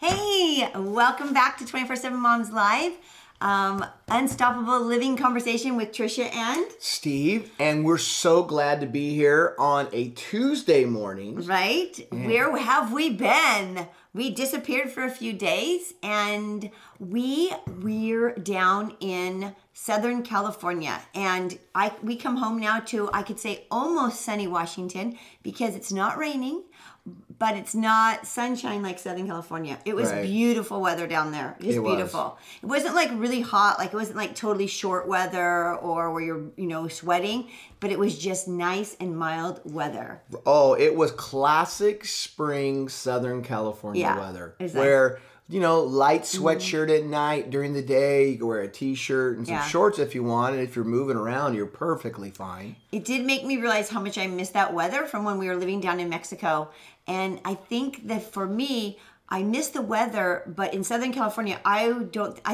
Hey, welcome back to 24/7 Moms Live. Unstoppable living conversation with Trisha and Steve, and we're so glad to be here on a Tuesday morning. Right? Yeah. Where have we been? We disappeared for a few days, and we're down in Southern California, and we come home now to, I could say, almost sunny Washington, because it's not raining, but it's not sunshine like Southern California. It was beautiful weather down there. Just beautiful. It wasn't like really hot, like it wasn't like totally short weather or where you're, sweating, but it was just nice and mild weather. Oh, it was classic spring Southern California weather. Exactly. Where, light sweatshirt at night, during the day, you can wear a t-shirt and some shorts if you want, and if you're moving around, you're perfectly fine. It did make me realize how much I missed that weather from when we were living down in Mexico. And I think that for me, I miss the weather, but in Southern California, I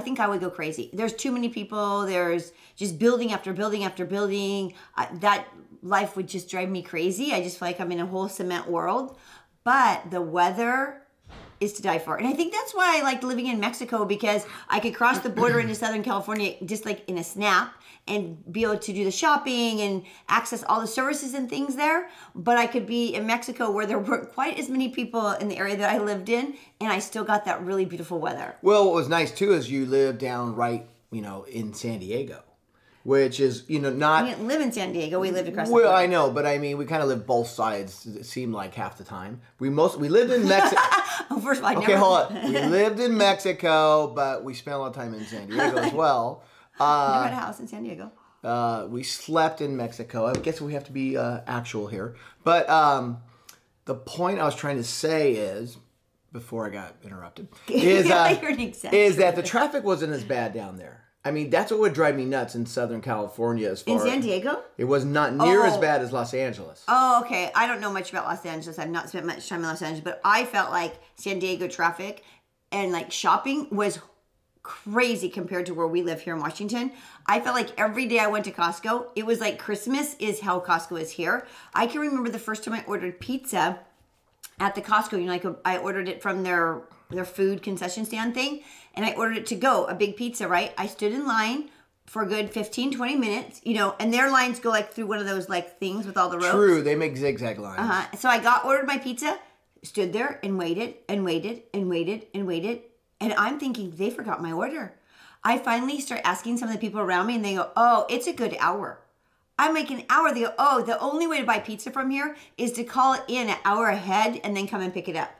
think I would go crazy. There's too many people. There's just building after building after building. That life would just drive me crazy. I just feel like I'm in a whole cement world. But the weather is to die for. And I think that's why I liked living in Mexico, because I could cross the border into Southern California just like in a snap and be able to do the shopping and access all the services and things there. But I could be in Mexico where there weren't quite as many people in the area that I lived in, and I still got that really beautiful weather. Well, what was nice too is you live down right, in San Diego, which is, not... We didn't live in San Diego. We lived across the border. Well, I know, but I mean, we kind of lived both sides, it seemed like half the time. We lived in Mexico. Oh, first of all, Okay, hold on. We lived in Mexico, but we spent a lot of time in San Diego as well. Never had a house in San Diego. We slept in Mexico. I guess we have to be actual here. But the point I was trying to say is, before I got interrupted, is that the traffic wasn't as bad down there. I mean, that's what would drive me nuts in Southern California. In San Diego? It was not near as bad as Los Angeles. Oh, okay. I don't know much about Los Angeles. I've not spent much time in Los Angeles, but I felt like San Diego traffic and like shopping was crazy compared to where we live here in Washington. I felt like every day I went to Costco, it was like Christmas is how Costco is here. I can remember the first time I ordered pizza at the Costco. I ordered it from their food concession stand thing, and I ordered it to go, a big pizza, right? I stood in line for a good 15, 20 minutes, and their lines go like through one of those like things with all the ropes. True, they make zigzag lines. So I ordered my pizza, stood there and waited and waited and waited and waited, and I'm thinking they forgot my order. I finally start asking some of the people around me, and they go, "Oh, it's a good hour." I'm like, an hour. They go, "Oh, the only way to buy pizza from here is to call it in an hour ahead and then come and pick it up."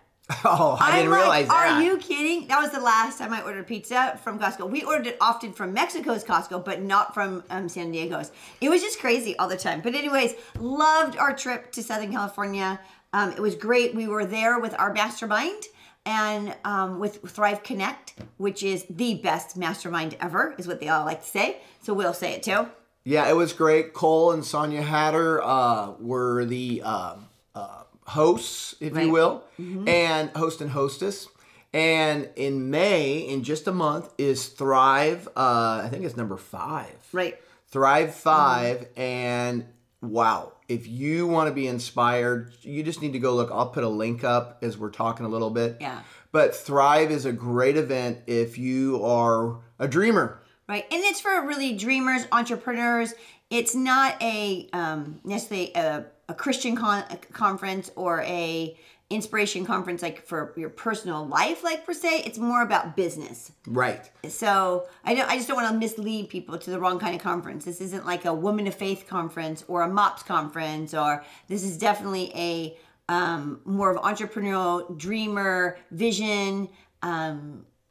Oh, I didn't realize that. Are you kidding? That was the last time I ordered pizza from Costco. We ordered it often from Mexico's Costco, but not from San Diego's. It was just crazy all the time. But anyways, loved our trip to Southern California. It was great. We were there with our mastermind and with Thrive Connect, which is the best mastermind ever, is what they all like to say. So we'll say it too. Yeah, it was great. Cole and Sonia Hatter were the hosts, if you will, and host and hostess. And in May, in just a month, is Thrive. I think it's number 5. Right. Thrive 5. And wow, if you want to be inspired, you just need to go look. I'll put a link up as we're talking a little bit. Yeah. But Thrive is a great event if you are a dreamer. Right. And it's for really dreamers, entrepreneurs. It's not a necessarily a Christian conference or a inspiration conference like for your personal life, like per se. It's more about business. Right. So I just don't want to mislead people to the wrong kind of conference. This isn't like a Woman of Faith conference or a MOPS conference, or this is definitely a more of entrepreneurial, dreamer, vision,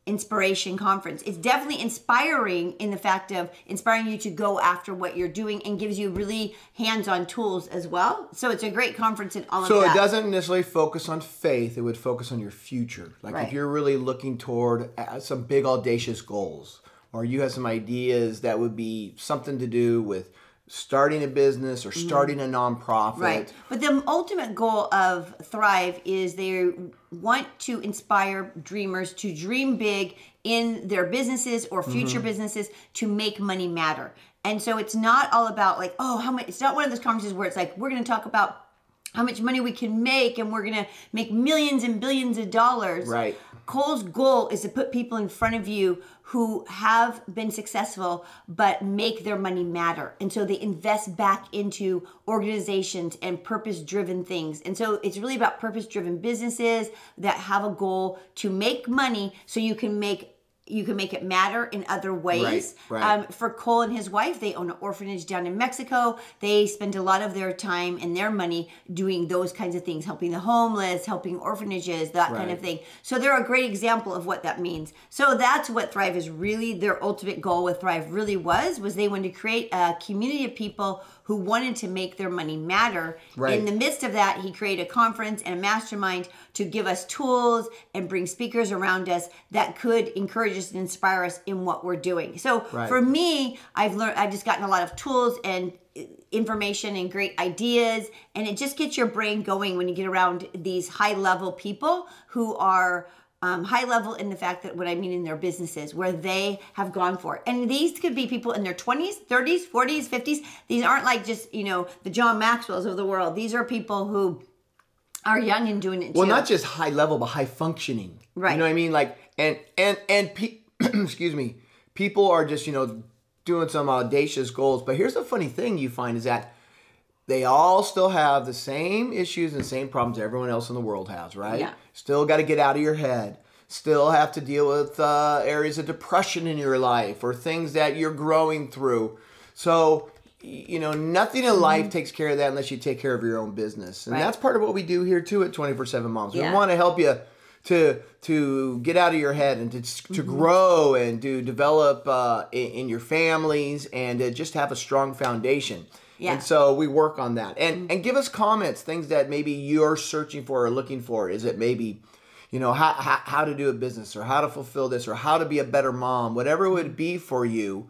inspiration conference. It's definitely inspiring in the fact of inspiring you to go after what you're doing, and gives you really hands-on tools as well. So it's a great conference in all of that. So it doesn't necessarily focus on faith. It would focus on your future. Like Right. if you're really looking toward some big audacious goals, or you have some ideas that would be something to do with starting a business or starting a nonprofit. Right. But the ultimate goal of Thrive is they want to inspire dreamers to dream big in their businesses or future businesses to make money matter. And so it's not all about like, oh, how much, it's not one of those conferences where it's like, we're going to talk about how much money we can make and we're going to make millions and billions of dollars. Right. Cole's goal is to put people in front of you who have been successful but make their money matter. And so they invest back into organizations and purpose-driven things. And so it's really about purpose-driven businesses that have a goal to make money so you can make it matter in other ways. Right. For Cole and his wife, they own an orphanage down in Mexico. They spend a lot of their time and their money doing those kinds of things, helping the homeless, helping orphanages, that kind of thing. So they're a great example of what that means. So that's what Thrive is really, their ultimate goal with Thrive really was they wanted to create a community of people who wanted to make their money matter. Right. In the midst of that, he created a conference and a mastermind to give us tools and bring speakers around us that could encourage us and inspire us in what we're doing. So for me, I've just gotten a lot of tools and information and great ideas, and it just gets your brain going when you get around these high level people who are high level in the fact that what I mean in their businesses where they have gone for it. And these could be people in their 20s, 30s, 40s, 50s. These aren't like just, the John Maxwells of the world. These are people who are young and doing it too. Well, not just high level, but high functioning. Right. You know what I mean? Like, excuse me, people are just, doing some audacious goals. But here's the funny thing you find is that they all still have the same issues and same problems everyone else in the world has, right? Yeah. Still got to get out of your head. Still have to deal with areas of depression in your life or things that you're growing through. So, nothing in life takes care of that unless you take care of your own business. And that's part of what we do here too at 24/7 Moms. We want to help you to get out of your head and to grow and to develop in your families and to just have a strong foundation. Yeah. And so we work on that. And give us comments, things that maybe you're searching for or looking for. Is it maybe, how to do a business or how to fulfill this or how to be a better mom, whatever it would be for you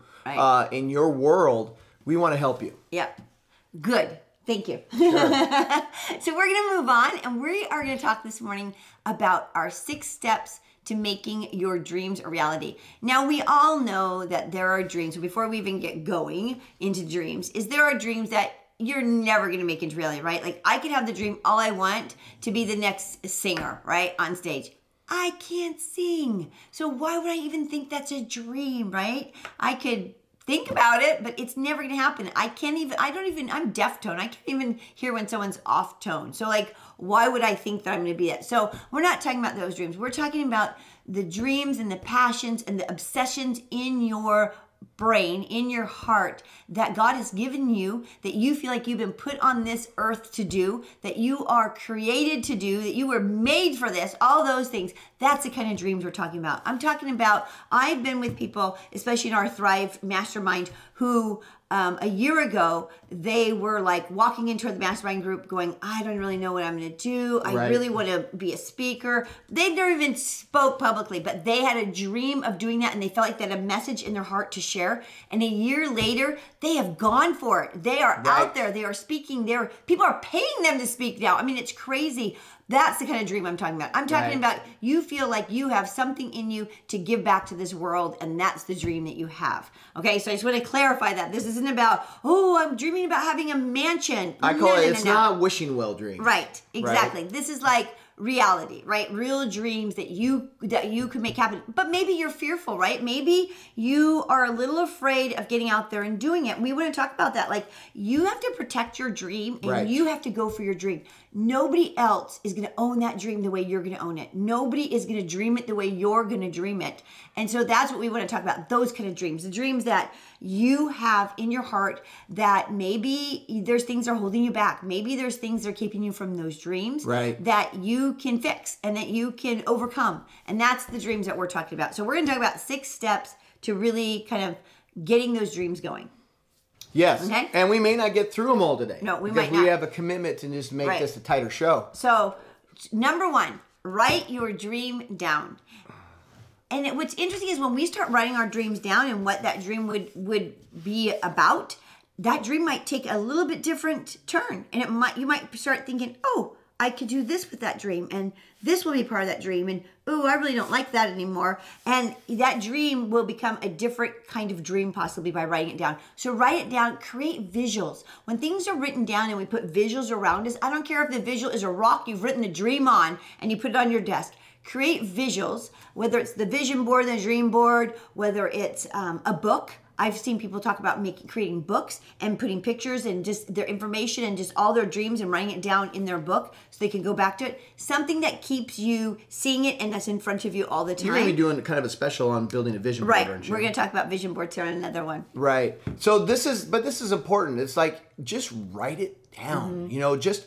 in your world, we want to help you. Yep. Good. Thank you. Sure. So we're going to move on, and we are going to talk this morning about our 6 steps to making your dreams a reality. Now, we all know that there are dreams. So before we even get going into dreams, there are dreams that you're never going to make into reality, right? Like I could have the dream all I want to be the next singer, right, on stage. I can't sing. So why would I even think that's a dream, right? I could think about it, but it's never going to happen. I'm deaf tone. I can't even hear when someone's off tone. So like, why would I think that I'm going to be that? So we're not talking about those dreams. We're talking about the dreams and the passions and the obsessions in your brain, in your heart, that God has given you, that you feel like you've been put on this earth to do, that you are created to do, that you were made for this, all those things. That's the kind of dreams we're talking about. I'm talking about, I've been with people, especially in our Thrive Mastermind, who a year ago, they were like walking into the mastermind group going, I don't really know what I'm going to do. I really want to be a speaker. They never even spoke publicly, but they had a dream of doing that, and they felt like they had a message in their heart to share. And a year later, they have gone for it. They are out there. They are speaking. People are paying them to speak now. I mean, it's crazy. That's the kind of dream I'm talking about. I'm talking about you feel like you have something in you to give back to this world, and that's the dream that you have. Okay, so I just want to clarify that. This isn't about, I'm dreaming about having a mansion. I call it's not wishing well dreams. Right, exactly. Right? This is like reality, right? Real dreams that you could make happen. But maybe you're fearful, right? Maybe you are a little afraid of getting out there and doing it. We want to talk about that. Like, you have to protect your dream, and you have to go for your dream. Nobody else is going to own that dream the way you're going to own it. Nobody is going to dream it the way you're going to dream it. And so that's what we want to talk about, those kind of dreams. The dreams that you have in your heart that maybe there's things that are holding you back. Maybe there's things that are keeping you from those dreams that you can fix and that you can overcome. And that's the dreams that we're talking about. So we're going to talk about 6 steps to really kind of getting those dreams going. Yes. Okay? And we may not get through them all today. No, we might not. Because we have a commitment to just make this a tighter show. So, number 1, write your dream down. And what's interesting is when we start writing our dreams down and what that dream would be about, that dream might take a little bit different turn. And you might start thinking, I could do this with that dream, and this will be part of that dream, and I really don't like that anymore. And that dream will become a different kind of dream possibly by writing it down. So write it down, create visuals. When things are written down and we put visuals around us, I don't care if the visual is a rock you've written the dream on and you put it on your desk. create visuals, whether it's the vision board, the dream board, whether it's a book. I've seen people talk about creating books and putting pictures and just their information and just all their dreams and writing it down in their book so they can go back to it. Something that keeps you seeing it and that's in front of you all the time. You're going to be doing kind of a special on building a vision board, aren't you? We're going to talk about vision boards here on another one. Right. So this is important. It's like, just write it down. Just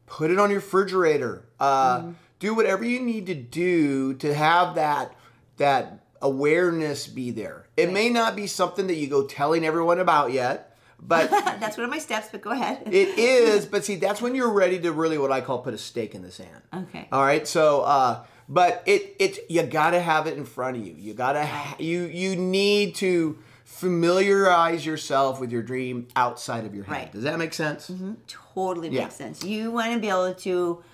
put it on your refrigerator. Do whatever you need to do to have that awareness be there. It may not be something that you go telling everyone about yet, but that's one of my steps, but go ahead. It is, but see, that's when you're ready to really, what I call, put a stake in the sand. Okay. All right. So, but it's you got to have it in front of you. You got to you need to familiarize yourself with your dream outside of your head. Right. Does that make sense? Mm-hmm. Totally makes sense. You want to be able to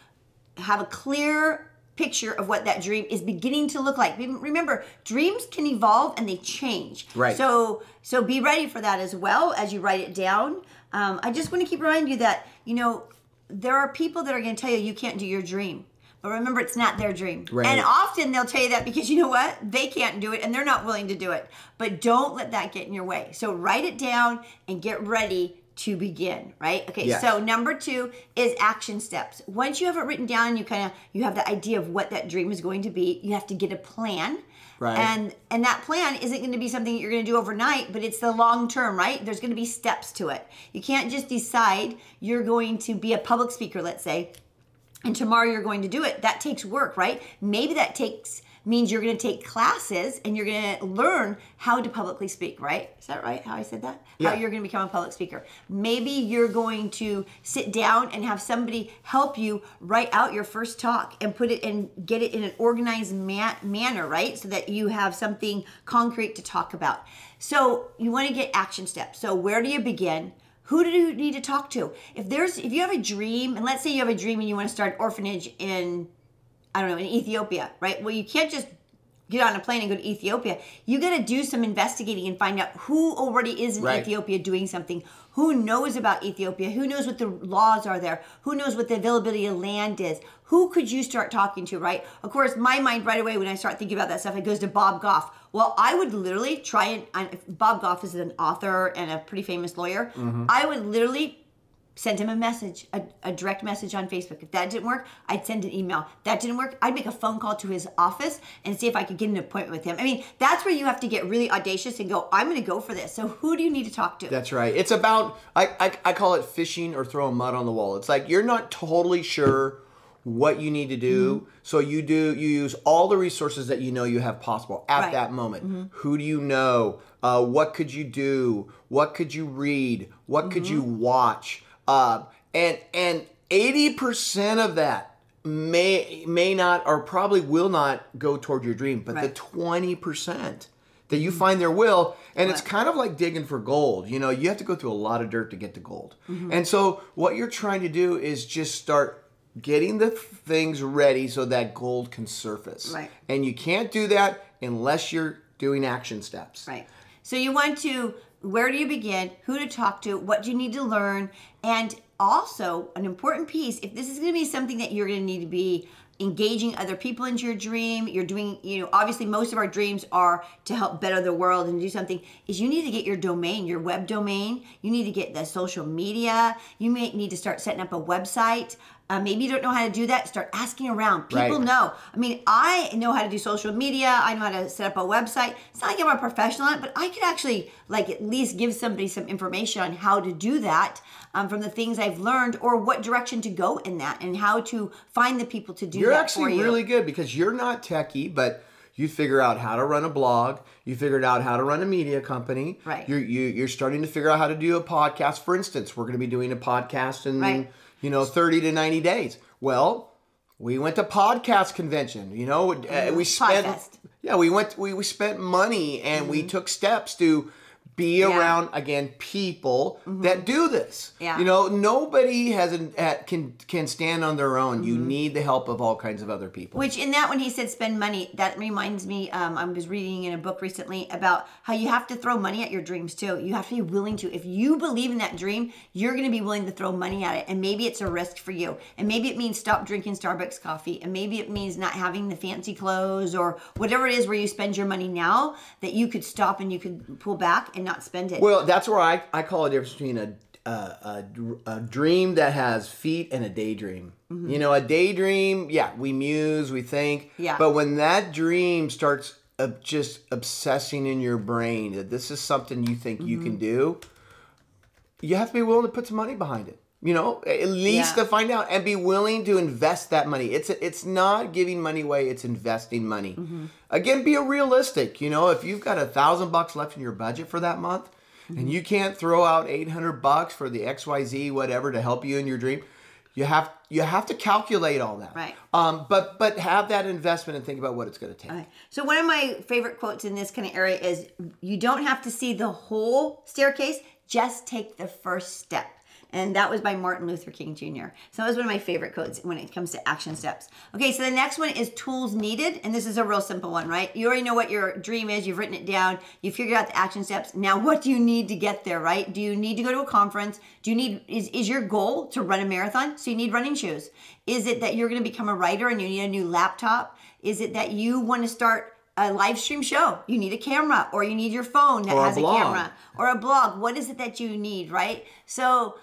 have a clear picture of what that dream is beginning to look like. Remember, dreams can evolve and they change. Right. So be ready for that as well as you write it down. I just want to keep reminding you that, there are people that are going to tell you can't do your dream. But remember, it's not their dream. Right. And often they'll tell you that because you know what? They can't do it and they're not willing to do it. But don't let that get in your way. So write it down and get ready to begin, right? Okay, yes. So number 2 is action steps. Once you have it written down, you have the idea of what that dream is going to be, you have to get a plan. Right. And that plan isn't going to be something that you're going to do overnight, but it's the long term, right? There's going to be steps to it. You can't just decide you're going to be a public speaker, let's say, and tomorrow you're going to do it. That takes work, right? Maybe that means you're going to take classes and you're going to learn how to publicly speak, right? Is that right, how I said that? Yeah. How you're going to become a public speaker. Maybe you're going to sit down and have somebody help you write out your first talk and put it and get it in an organized manner, right? So that you have something concrete to talk about. So you want to get action steps. So where do you begin? Who do you need to talk to? If you have a dream, and let's say you have a dream and you want to start an orphanage in Ethiopia, right? Well, you can't just get on a plane and go to Ethiopia. You got to do some investigating and find out who already is in Ethiopia doing something. Who knows about Ethiopia? Who knows what the laws are there? Who knows what the availability of land is? Who could you start talking to, right? Of course, my mind right away when I start thinking about that stuff, it goes to Bob Goff. Well, I would literally try Bob Goff is an author and a pretty famous lawyer. Mm-hmm. I would literally send him a message, a direct message on Facebook. If that didn't work, I'd send an email. That didn't work, I'd make a phone call to his office and see if I could get an appointment with him. I mean, that's where you have to get really audacious and go, I'm going to go for this. So who do you need to talk to? That's right. It's about, I call it fishing or throwing mud on the wall. It's like you're not totally sure what you need to do. Mm-hmm. So you use all the resources that you have possible at that moment. Mm-hmm. Who do you know? What could you do? What could you read? What could you watch? And 80% of that may not or probably will not go toward your dream, but the 20% that you find there will, and it's kind of like digging for gold. You have to go through a lot of dirt to get to gold. Mm-hmm. And so what you're trying to do is just start getting the things ready so that gold can surface. Right. And you can't do that unless you're doing action steps. Right. So you want to, where do you begin? Who to talk to? What do you need to learn? And also, an important piece, if this is going to be something that you're going to need to be engaging other people into your dream, you're doing, obviously most of our dreams are to help better the world and do something, is you need to get your domain, your web domain. You need to get the social media. You may need to start setting up a website. Maybe you don't know how to do that. Start asking around. People know. I mean, I know how to do social media. I know how to set up a website. It's not like I'm a professional on it, but I could actually at least give somebody some information on how to do that from the things I've learned or what direction to go in that and how to find the people to do that for you. You're actually really good because you're not techie, but you figure out how to run a blog. You figured out how to run a media company. Right. You're starting to figure out how to do a podcast. For instance, we're going to be doing a podcast in 30 to 90 days. Well, we went to podcast convention. We spent podcast. we spent money and we took steps to be around, again, people that do this. Yeah. You know, nobody can stand on their own. You need the help of all kinds of other people. Which in that when he said spend money, that reminds me, I was reading in a book recently about how you have to throw money at your dreams too. You have to be willing to. If you believe in that dream, you're going to be willing to throw money at it. And maybe it's a risk for you. And maybe it means stop drinking Starbucks coffee. And maybe it means not having the fancy clothes or whatever it is where you spend your money now, that you could stop and you could pull back and not spend it. Well, that's where I call a difference between a dream that has feet and a daydream. You know, a daydream, we muse, we think. Yeah. But when that dream starts just obsessing in your brain that this is something you think you can do, you have to be willing to put some money behind it. You know, at least to find out and be willing to invest that money. It's not giving money away, it's investing money. Again, be realistic. You know, if you've got $1,000 left in your budget for that month and you can't throw out $800 for the XYZ whatever to help you in your dream, you have to calculate all that. Right. But have that investment and think about what it's going to take. Right. So one of my favorite quotes in this kind of area is, you don't have to see the whole staircase, just take the first step. And that was by Martin Luther King Jr. So that was one of my favorite quotes when it comes to action steps. Okay, so the next one is tools needed. And this is a real simple one, right? You already know what your dream is. You've written it down. You figured out the action steps. Now, what do you need to get there, right? Do you need to go to a conference? Do you need, is your goal to run a marathon? So you need running shoes. Is it that you're going to become a writer and you need a new laptop? Is it that you want to start a live stream show? You need a camera, or you need your phone that has a camera, or a blog. What is it that you need, right? So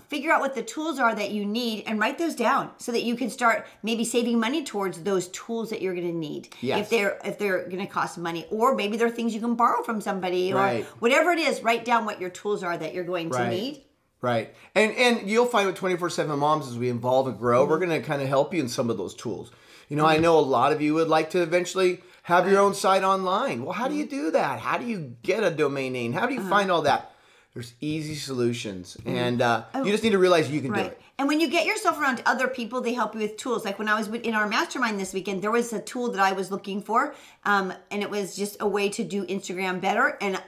figure out what the tools are that you need and write those down so that you can start maybe saving money towards those tools that you're going to need. Yes. If they're going to cost money, or maybe they're things you can borrow from somebody, or whatever it is, write down what your tools are that you're going to need. Right. And you'll find with 24/7 Moms, as we evolve and grow, we're going to kind of help you in some of those tools. You know, I know a lot of you would like to eventually have your own site online. Well, how do you do that? How do you get a domain name? How do you find all that? There's easy solutions, and you just need to realize you can do it. And when you get yourself around other people, they help you with tools. Like when I was in our mastermind this weekend, there was a tool that I was looking for, and it was just a way to do Instagram better. And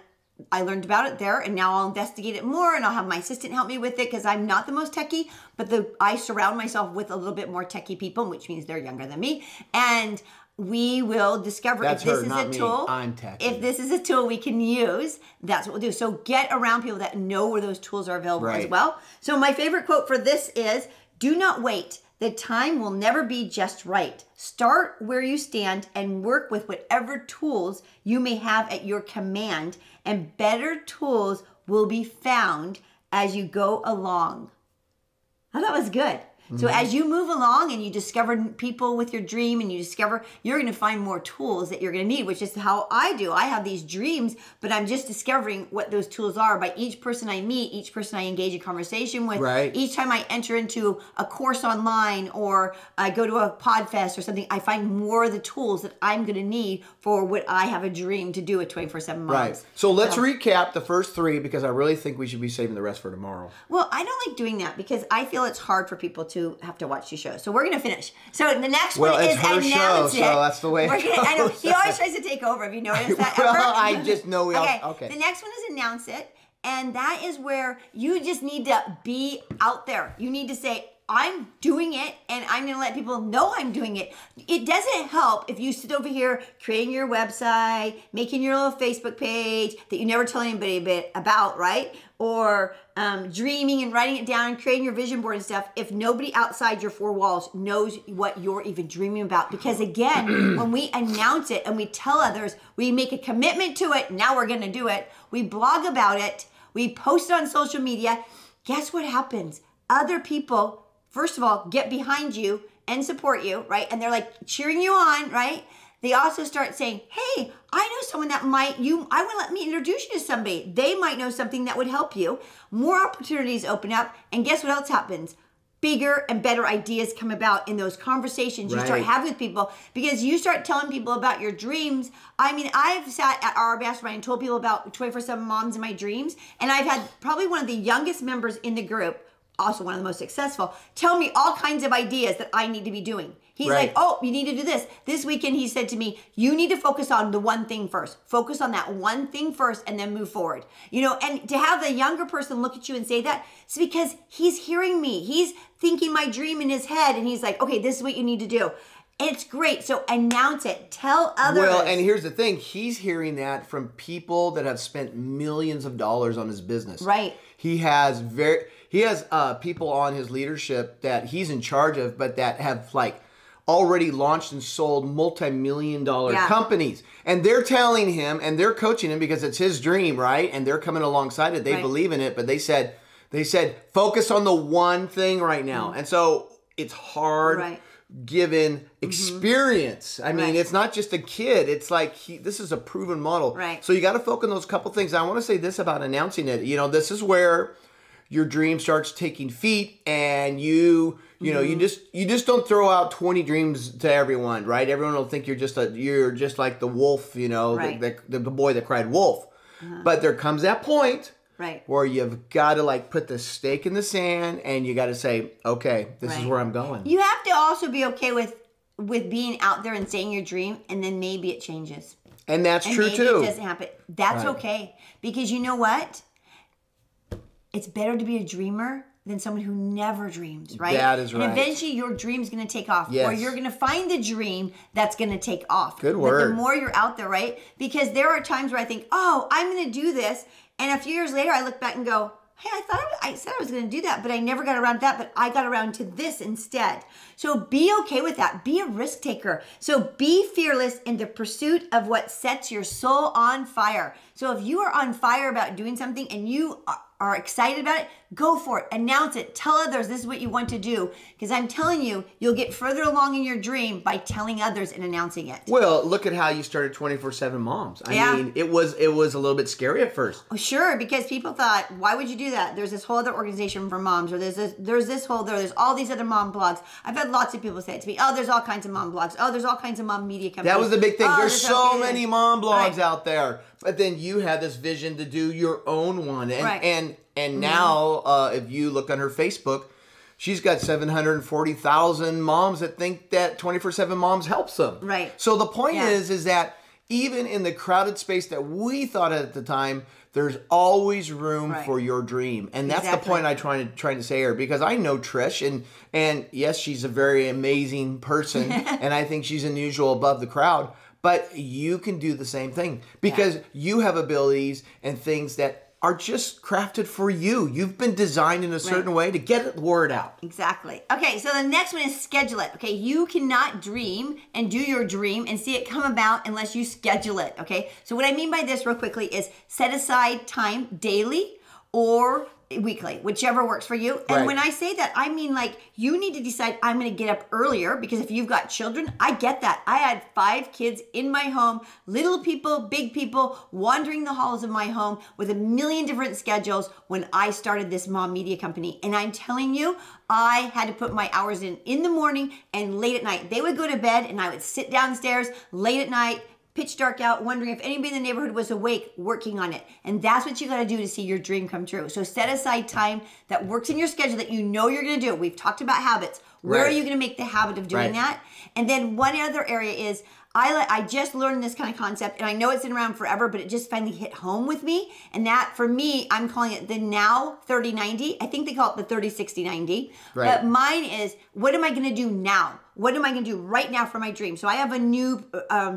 I learned about it there, and now I'll investigate it more, and I'll have my assistant help me with it because I'm not the most techie, but I surround myself with a little bit more techie people, which means they're younger than me, and we will discover if this is a tool. I'm techie. If this is a tool we can use, that's what we'll do. So get around people that know where those tools are available as well. So my favorite quote for this is, do not wait. The time will never be just right. Start where you stand and work with whatever tools you may have at your command, and better tools will be found as you go along. Oh, that was good. So as you move along and you discover people with your dream, and you discover, you're going to find more tools that you're going to need, which is how I do. I have these dreams, but I'm just discovering what those tools are by each person I meet, each person I engage in conversation with, each time I enter into a course online, or I go to a podfest or something, I find more of the tools that I'm going to need for what I have a dream to do at 24/7 Moms. Right. So let's recap the first three, because I really think we should be saving the rest for tomorrow. Well, I don't like doing that because I feel it's hard for people to have to watch these shows. So we're going to finish. So the next one is her show, so that's the way it goes. I know. He always tries to take over. Have you noticed that ever? Well, I just know we all... Okay. The next one is announce it. And that is where you just need to be out there. You need to say, I'm doing it, and I'm going to let people know I'm doing it. It doesn't help if you sit over here creating your website, making your little Facebook page that you never tell anybody about, right? Or dreaming and writing it down and creating your vision board and stuff if nobody outside your four walls knows what you're even dreaming about. Because again, when we announce it and we tell others, we make a commitment to it, now we're going to do it. We blog about it. We post it on social media. Guess what happens? Other people, first of all, get behind you and support you, right? And they're like cheering you on, right? They also start saying, hey, I know someone that I want to let me introduce you to somebody. They might know something that would help you. More opportunities open up. And guess what else happens? Bigger and better ideas come about in those conversations you start having with people, because you start telling people about your dreams. I mean, I've sat at our mastermind and told people about 24/7 Moms and my dreams. And I've had probably one of the youngest members in the group, also one of the most successful, tell me all kinds of ideas that I need to be doing. He's like, oh, you need to do this. This weekend, he said to me, you need to focus on the one thing first. Focus on that one thing first and then move forward. You know, and to have the younger person look at you and say that, it's because he's hearing me. He's thinking my dream in his head. And he's like, okay, this is what you need to do. It's great. So announce it. Tell others. Well, and here's the thing. He's hearing that from people that have spent millions of dollars on his business. Right. He has people on his leadership that he's in charge of, but that have like already launched and sold multi-million-dollar companies. And they're telling him and they're coaching him because it's his dream, right? And they're coming alongside it. They believe in it, but they said, focus on the one thing right now. And so it's hard given experience. I mean, it's not just a kid. It's like this is a proven model. Right. So you got to focus on those couple things. I want to say this about announcing it. You know, this is where your dream starts taking feet, and you know, you just don't throw out 20 dreams to everyone, right? Everyone will think you're just like the wolf, you know, the boy that cried wolf. But there comes that point where you've got to like put the stake in the sand, and you got to say, okay, this is where I'm going. You have to also be okay with being out there and saying your dream, and then maybe it changes. And that's true too. It doesn't happen. That's okay, because you know what? It's better to be a dreamer than someone who never dreams, right? That is right. And eventually your dream's going to take off. Yes. Or you're going to find the dream that's going to take off. Good word. But the more you're out there, right? Because there are times where I think, oh, I'm going to do this. And a few years later, I look back and go, hey, I said I was going to do that, but I never got around to that, but I got around to this instead. So be okay with that. Be a risk taker. So be fearless in the pursuit of what sets your soul on fire. So if you are on fire about doing something and you are excited about it, go for it. Announce it. Tell others this is what you want to do. Because I'm telling you, you'll get further along in your dream by telling others and announcing it. Well, look at how you started 24/7 Moms. I mean, it was a little bit scary at first. Oh, sure, because people thought, why would you do that? There's this whole other organization for moms, or there's all these other mom blogs. I've had lots of people say it to me, oh, there's all kinds of mom blogs. Oh, there's all kinds of mom media companies. That was the big thing. Oh, there's so many mom blogs out there. But then you had this vision to do your own one. And now, if you look on her Facebook, she's got 740,000 moms that think that 24/7 Moms helps them. Right. So the point is that even in the crowded space that we thought at the time, there's always room for your dream. And that's the point I'm trying to say here, because I know Trish, and yes, she's a very amazing person, and I think she's unusual above the crowd. But you can do the same thing because you have abilities and things that are just crafted for you. You've been designed in a certain way to get the word out. Exactly. Okay, so the next one is schedule it. Okay, you cannot dream and do your dream and see it come about unless you schedule it. Okay, so what I mean by this real quickly is set aside time daily or weekly, whichever works for you. And when I say that, I mean like you need to decide I'm going to get up earlier, because if you've got children, I get that. I had 5 kids in my home, little people, big people, wandering the halls of my home with a million different schedules when I started this mom media company. And I'm telling you, I had to put my hours in the morning and late at night. They would go to bed and I would sit downstairs late at night, pitch dark out, wondering if anybody in the neighborhood was awake, working on it. And that's what you got to do to see your dream come true. So set aside time that works in your schedule that you know you're going to do. We've talked about habits. Where are you going to make the habit of doing that? And then one other area is I just learned this kind of concept, and I know it's been around forever, but it just finally hit home with me. And that, for me, I'm calling it the now 30-90. I think they call it the 30-60-90. But mine is, what am I going to do now? What am I going to do right now for my dream? So I have a new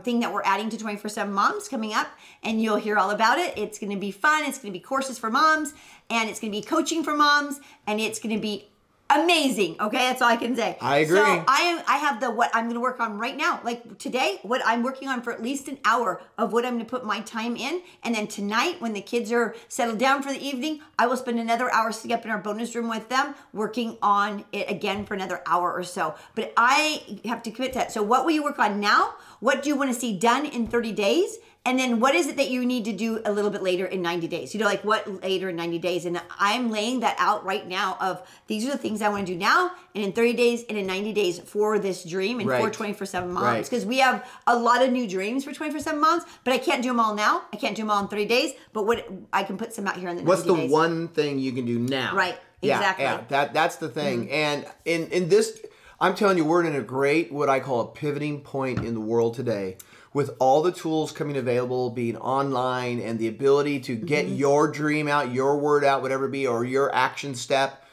thing that we're adding to 24/7 Moms coming up, and you'll hear all about it. It's going to be fun. It's going to be courses for moms, and it's going to be coaching for moms, and it's going to be amazing. Okay, that's all I can say. I agree. So I have what I'm going to work on right now. Like today, what I'm working on for at least an hour of what I'm going to put my time in. And then tonight, when the kids are settled down for the evening, I will spend another hour sitting up in our bonus room with them, working on it again for another hour or so. But I have to commit to that. So what will you work on now? What do you want to see done in 30 days? And then what is it that you need to do a little bit later in 90 days? You know, like what later in 90 days? And I'm laying that out right now of these are the things I want to do now and in 30 days and in 90 days for this dream and for 24/7 Moms. Because we have a lot of new dreams for 24/7 Moms, but I can't do them all now. I can't do them all in 30 days, but I can put some out here in the 90 days. What's the one thing you can do now? Right, exactly. Yeah, that's the thing. And in this, I'm telling you, we're in a great, what I call a pivoting point in the world today, with all the tools coming available, being online, and the ability to get your dream out, your word out, whatever it be, or your action step,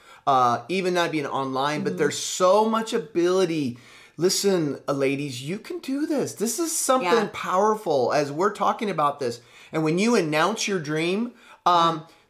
even not being online, but there's so much ability. Listen, ladies, you can do this. This is something powerful as we're talking about this. And when you announce your dream,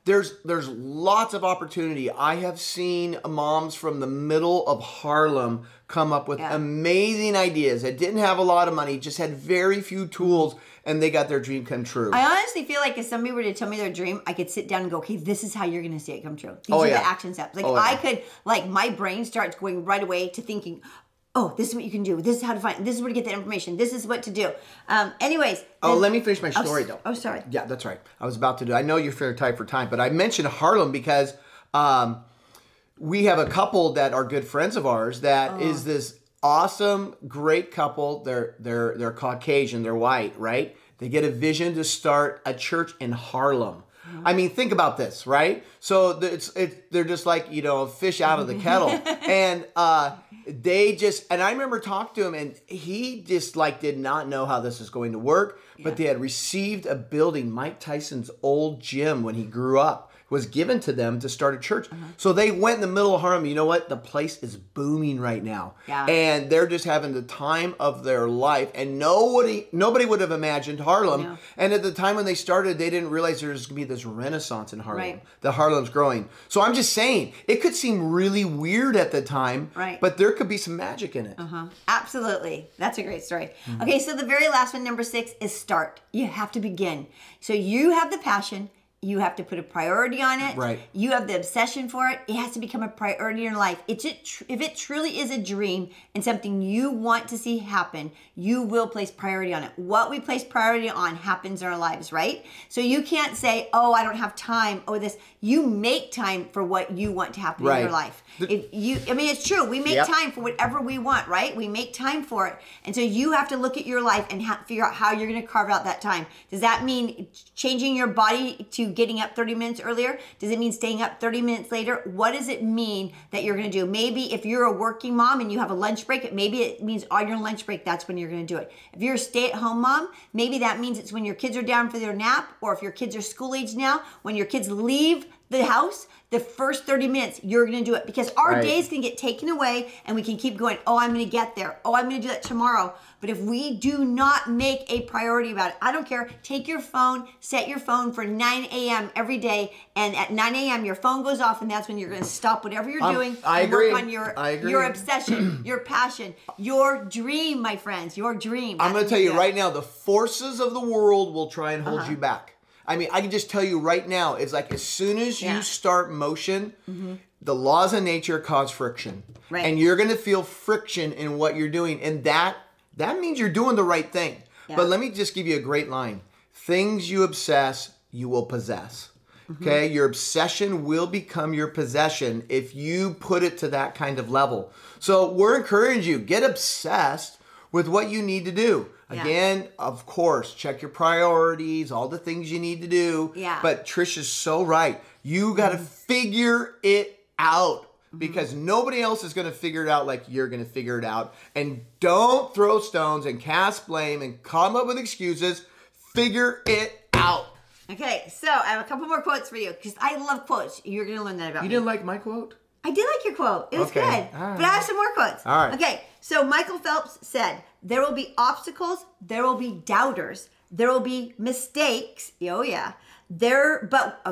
there's lots of opportunity. I have seen moms from the middle of Harlem come up with amazing ideas that didn't have a lot of money, just had very few tools, and they got their dream come true. I honestly feel like if somebody were to tell me their dream, I could sit down and go, okay, this is how you're going to see it come true. These are the action steps. Like I could, like my brain starts going right away to thinking, oh, this is what you can do. This is how to find, this is where to get that information. This is what to do. Anyways. Let me finish my story though. Oh, sorry. Yeah, that's right. I was about to do, I know you're fairly tight for time, but I mentioned Harlem because we have a couple that are good friends of ours that is this awesome, great couple. They're Caucasian, they're white, right? They get a vision to start a church in Harlem. I mean, think about this, right? So they're just like, a fish out of the kettle. And they just, and I remember talking to him, and he just did not know how this was going to work, but they had received a building, Mike Tyson's old gym when he grew up, was given to them to start a church. So they went in the middle of Harlem. You know what? The place is booming right now. Yeah. And they're just having the time of their life. And nobody would have imagined Harlem. Yeah. And at the time when they started, they didn't realize there was going to be this renaissance in Harlem. Right. That Harlem's growing. So I'm just saying, it could seem really weird at the time, but there could be some magic in it. Absolutely. That's a great story. Okay, so the very last one, number 6, is start. You have to begin. So you have the passion. You have to put a priority on it. Right. You have the obsession for it. It has to become a priority in your life. If it truly is a dream and something you want to see happen, you will place priority on it. What we place priority on happens in our lives, right? So you can't say, oh, I don't have time. Oh, this. You make time for what you want to happen in your life. It's true. We make time for whatever we want, right? We make time for it. And so you have to look at your life and figure out how you're going to carve out that time. Does that mean changing your body to getting up 30 minutes earlier? Does it mean staying up 30 minutes later? What does it mean that you're going to do? Maybe if you're a working mom and you have a lunch break, maybe it means on your lunch break, that's when you're going to do it. If you're a stay-at-home mom, maybe that means it's when your kids are down for their nap, or if your kids are school age now, when your kids leave the house, the first 30 minutes, you're going to do it, because our days can get taken away and we can keep going, oh, I'm going to get there. Oh, I'm going to do that tomorrow. But if we do not make a priority about it, I don't care. Take your phone, set your phone for 9 a.m. every day. And at 9 a.m., your phone goes off, and that's when you're going to stop whatever you're doing. I agree. Work on your obsession, your passion, your dream, my friends, your dream. I'm going to tell you right now, the forces of the world will try and hold you back. I mean, I can just tell you right now, it's like as soon as you start motion, the laws of nature cause friction. Right. And you're going to feel friction in what you're doing. And that means you're doing the right thing. Yeah. But let me just give you a great line. Things you obsess, you will possess. Okay? Your obsession will become your possession if you put it to that kind of level. So we're encouraging you, get obsessed with what you need to do. Again, of course, check your priorities, all the things you need to do. Yeah. But Trish is so right. You got to figure it out, because nobody else is going to figure it out like you're going to figure it out. And don't throw stones and cast blame and come up with excuses. Figure it out. Okay, so I have a couple more quotes for you, because I love quotes. You're going to learn that about me. You didn't like my quote? I did like your quote. It was good. Right. But I have some more quotes. All right. Okay, so Michael Phelps said, there will be obstacles, there will be doubters, there will be mistakes. Oh yeah. But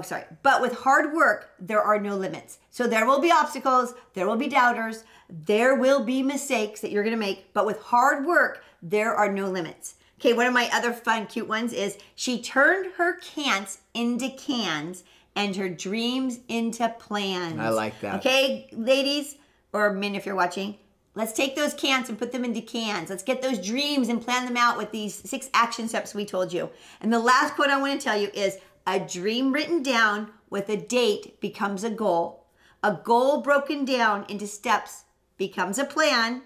with hard work, there are no limits. So there will be obstacles, there will be doubters, there will be mistakes that you're going to make, but with hard work, there are no limits. Okay, one of my other fun, cute ones is, she turned her can'ts into cans and her dreams into plans. I like that. Okay, ladies, or men if you're watching, let's take those cans and put them into cans. Let's get those dreams and plan them out with these 6 action steps we told you. And the last quote I want to tell you is, a dream written down with a date becomes a goal. A goal broken down into steps becomes a plan.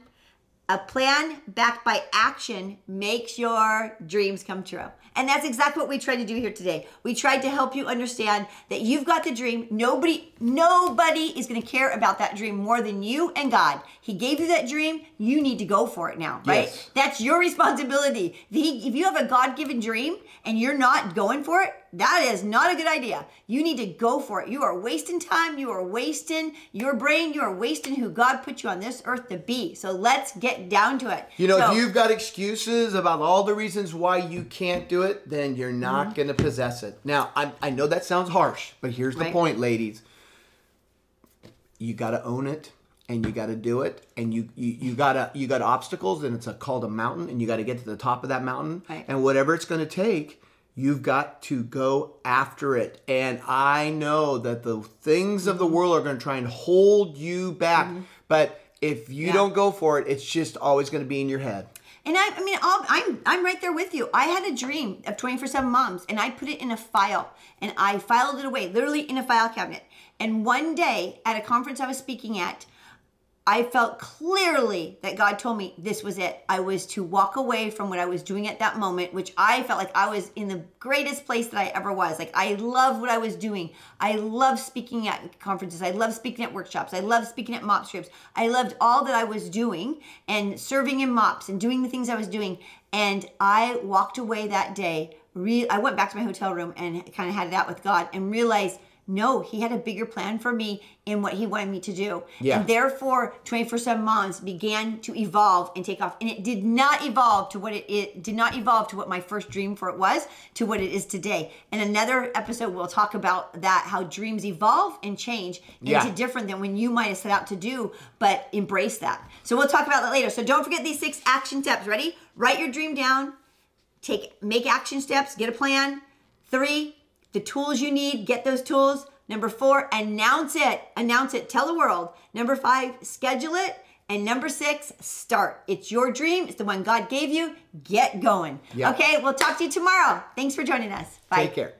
A plan backed by action makes your dreams come true. And that's exactly what we tried to do here today. We tried to help you understand that you've got the dream. Nobody is going to care about that dream more than you and God. He gave you that dream. You need to go for it now, right? Yes. That's your responsibility. If you have a God-given dream and you're not going for it, that is not a good idea. You need to go for it. You are wasting time. You are wasting your brain. You are wasting who God put you on this earth to be. So let's get down to it. If you've got excuses about all the reasons why you can't do it, then you're not going to possess it. Now, I know that sounds harsh, but here's the point, ladies. You got to own it, and you got to do it, and you got obstacles, and it's called a mountain, and you got to get to the top of that mountain, and whatever it's going to take, you've got to go after it. And I know that the things of the world are going to try and hold you back, but if you don't go for it, it's just always going to be in your head. And I'm right there with you. I had a dream of 24/7 Moms, and I put it in a file, and I filed it away, literally in a file cabinet. And one day at a conference I was speaking at, I felt clearly that God told me this was it. I was to walk away from what I was doing at that moment, which I felt like I was in the greatest place that I ever was. Like, I love what I was doing. I love speaking at conferences. I love speaking at workshops. I love speaking at MOPS trips. I loved all that I was doing and serving in MOPS and doing the things I was doing. And I walked away that day. I went back to my hotel room and kind of had it out with God and realized, no, he had a bigger plan for me in what he wanted me to do. Yeah. And therefore, 24/7 Moms began to evolve and take off. And it did not evolve to what it did not evolve to what my first dream for it was, to what it is today. In another episode, we'll talk about that, how dreams evolve and change into different than when you might have set out to do, but embrace that. So we'll talk about that later. So don't forget these 6 action steps. Ready? Write your dream down. Make action steps. Get a plan. 3, the tools you need, get those tools. Number 4, announce it. Announce it. Tell the world. Number 5, schedule it. And number 6, start. It's your dream. It's the one God gave you. Get going. Yep. Okay, we'll talk to you tomorrow. Thanks for joining us. Bye. Take care.